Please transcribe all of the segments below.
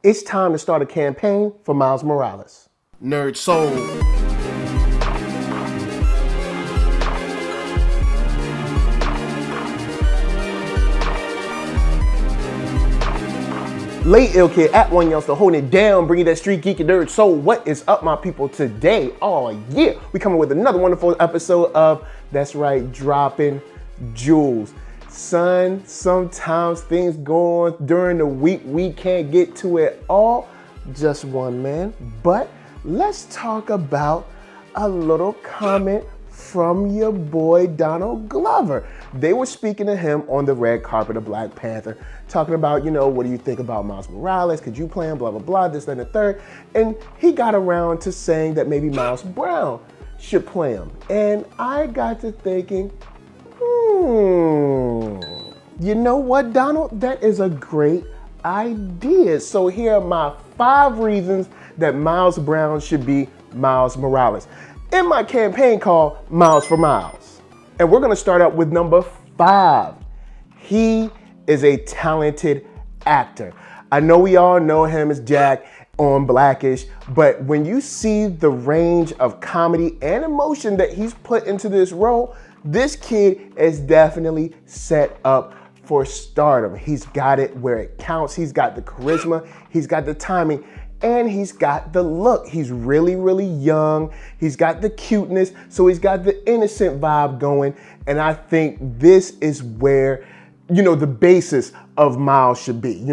It's time to start a campaign for Miles Morales. NERDSoul. Late Ill Kid at OneYoungsta holding it down, bringing that StreetGeek and NERDSoul. What is up, my people, today? Oh yeah, we coming with another wonderful episode of, that's right, Dropping Jewels. Son, sometimes things go on during the week. We can't get to it all, just one man. But let's talk about a little comment from your boy Donald Glover. They were speaking to him on the red carpet of Black Panther, talking about, what do you think about Miles Morales? Could you play him? Blah, blah, blah, this, that, and the third. And he got around to saying that maybe Miles Brown should play him. And I got to thinking, you know what, Donald? That is a great idea. So here are my 5 reasons that Miles Brown should be Miles Morales in my campaign called Miles for Miles. And we're gonna start out with number 5. He is a talented actor. I know we all know him as Jack on Blackish, but when you see the range of comedy and emotion that he's put into this role, this kid is definitely set up for stardom. He's got it where it counts. He's got the charisma, he's got the timing, and he's got the look. He's really, really young. He's got the cuteness, so he's got the innocent vibe going. And I think this is where, the basis of Miles should be.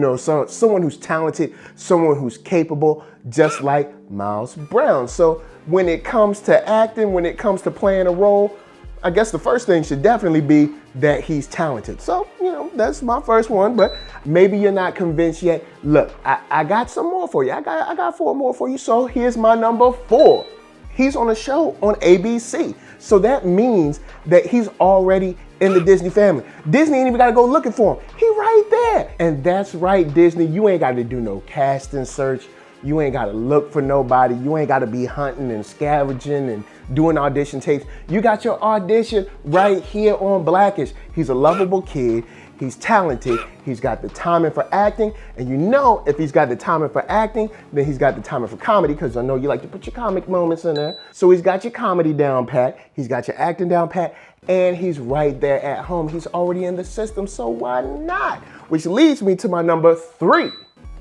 Someone who's talented, someone who's capable, just like Miles Brown. So when it comes to acting, when it comes to playing a role, I guess the first thing should definitely be that he's talented. So, that's my first one, but maybe you're not convinced yet. Look, I got some more for you. I got 4 more for you. So here's my number 4. He's on a show on ABC. So that means that he's already in the Disney family. Disney ain't even gotta go looking for him. He right there. And that's right, Disney. You ain't gotta do no casting search. You ain't gotta look for nobody. You ain't gotta be hunting and scavenging and doing audition tapes. You got your audition right here on Blackish. He's a lovable kid. He's talented. He's got the timing for acting. And if he's got the timing for acting, then he's got the timing for comedy, because I know you like to put your comic moments in there. So he's got your comedy down pat. He's got your acting down pat. And he's right there at home. He's already in the system, so why not? Which leads me to my number 3,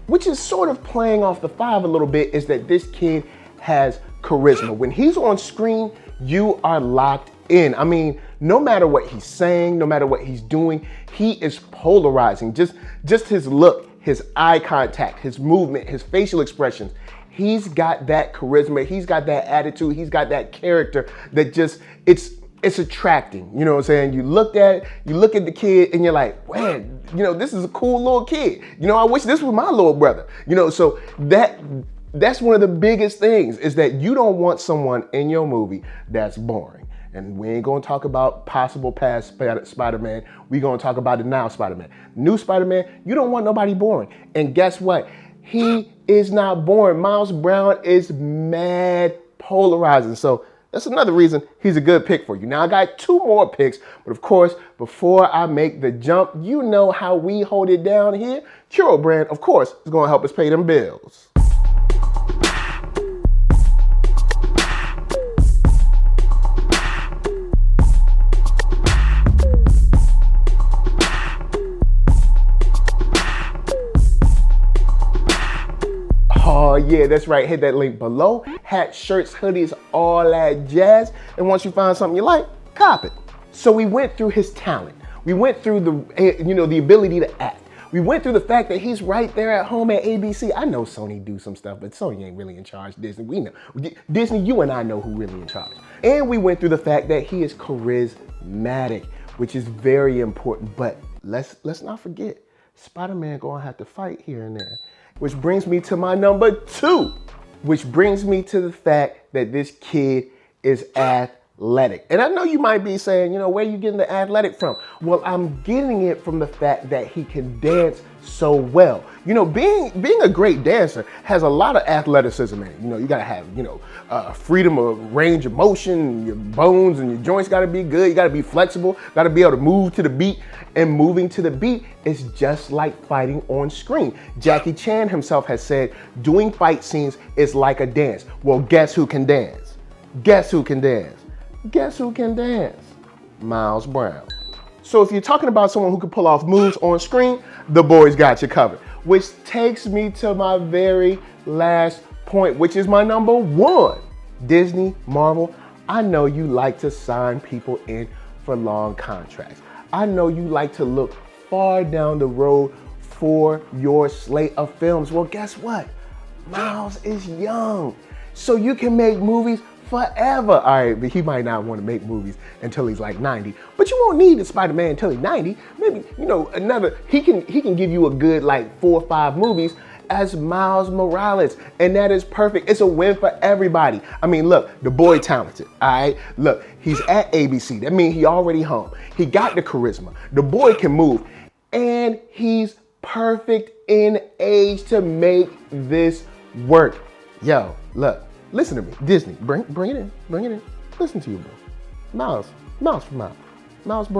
which is sort of playing off the 5 a little bit, is that this kid has charisma. When he's on screen, you are locked in. I mean, no matter what he's saying, no matter what he's doing, he is polarizing. Just his look, his eye contact, his movement, his facial expressions. He's got that charisma. He's got that attitude. He's got that character that it's attracting. You know what I'm saying? You look at the kid and you're like, man, this is a cool little kid. I wish this was my little brother. So that's one of the biggest things, is that you don't want someone in your movie that's boring. And we ain't gonna talk about possible past Spider-Man. We gonna talk about the now Spider-Man. New Spider-Man, you don't want nobody boring. And guess what? He is not boring. Miles Brown is mad polarizing. So that's another reason he's a good pick for you. Now I got 2 more picks, but of course, before I make the jump, you know how we hold it down here. KURO brand, of course, is gonna help us pay them bills. Oh yeah, that's right. Hit that link below. Hats, shirts, hoodies, all that jazz. And once you find something you like, cop it. So we went through his talent. We went through the ability to act. We went through the fact that he's right there at home at ABC. I know Sony do some stuff, but Sony ain't really in charge. Disney, we know. Disney, you and I know who really in charge. And we went through the fact that he is charismatic, which is very important. But let's not forget, Spider-Man gonna have to fight here and there. Which brings me to my number 2, which brings me to the fact that this kid is athletic. And I know you might be saying, where are you getting the athletic from? Well, I'm getting it from the fact that he can dance so well. You know, being a great dancer has a lot of athleticism in it. You know, you gotta have, you know, freedom of range of motion, your bones and your joints gotta be good, you gotta be flexible, gotta be able to move to the beat, and moving to the beat is just like fighting on screen. Jackie Chan himself has said, doing fight scenes is like a dance. Well, guess who can dance? Guess who can dance? Guess who can dance? Miles Brown. So if you're talking about someone who can pull off moves on screen, the boy's got you covered. Which takes me to my very last point, which is my number one. Disney, Marvel, I know you like to sign people in for long contracts. I know you like to look far down the road for your slate of films. Well, guess what? Miles is young, so you can make movies forever. All right, but he might not want to make movies until he's like 90, but you won't need a Spider-Man until he's 90. Maybe, you know, he can give you a good like 4 or 5 movies as Miles Morales, and that is perfect. It's a win for everybody. I mean, look, the boy talented, all right? Look, he's at ABC. That means he already home. He got the charisma. The boy can move, and he's perfect in age to make this work. Yo, look. Listen to me, Disney, bring it in. Listen to you, bro. Miles Brown, Miles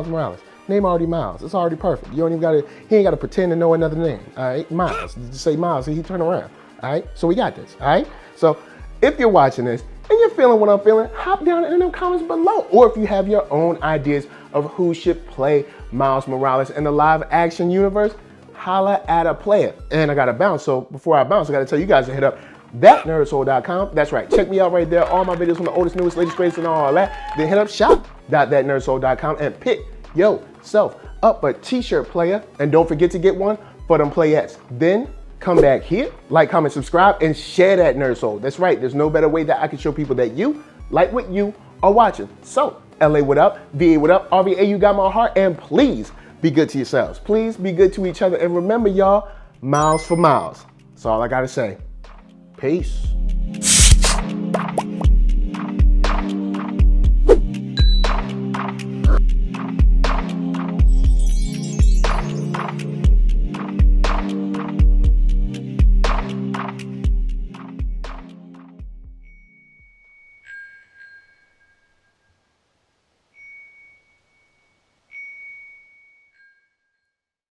Morales. Name already Miles, it's already perfect. You don't even he ain't gotta pretend to know another name, all right? Miles, just say Miles, and he turn around, all right? So we got this, all right? So if you're watching this and you're feeling what I'm feeling, hop down in the comments below. Or if you have your own ideas of who should play Miles Morales in the live action universe, holla at a player. And I gotta bounce, so before I bounce, I gotta tell you guys to hit up ThatNERDSoul.com. That's right. Check me out right there. All my videos from the oldest, newest, latest, greatest, and all that. Then hit up shop.ThatNERDSoul.com and pick yourself up a t-shirt, player. And don't forget to get one for them playettes. Then come back here, like, comment, subscribe, and share that Nerd Soul. That's right. There's no better way that I can show people that you like what you are watching. So, LA, what up? VA, what up? RVA, you got my heart. And please be good to yourselves. Please be good to each other. And remember, y'all, miles for miles. That's all I got to say. Peace.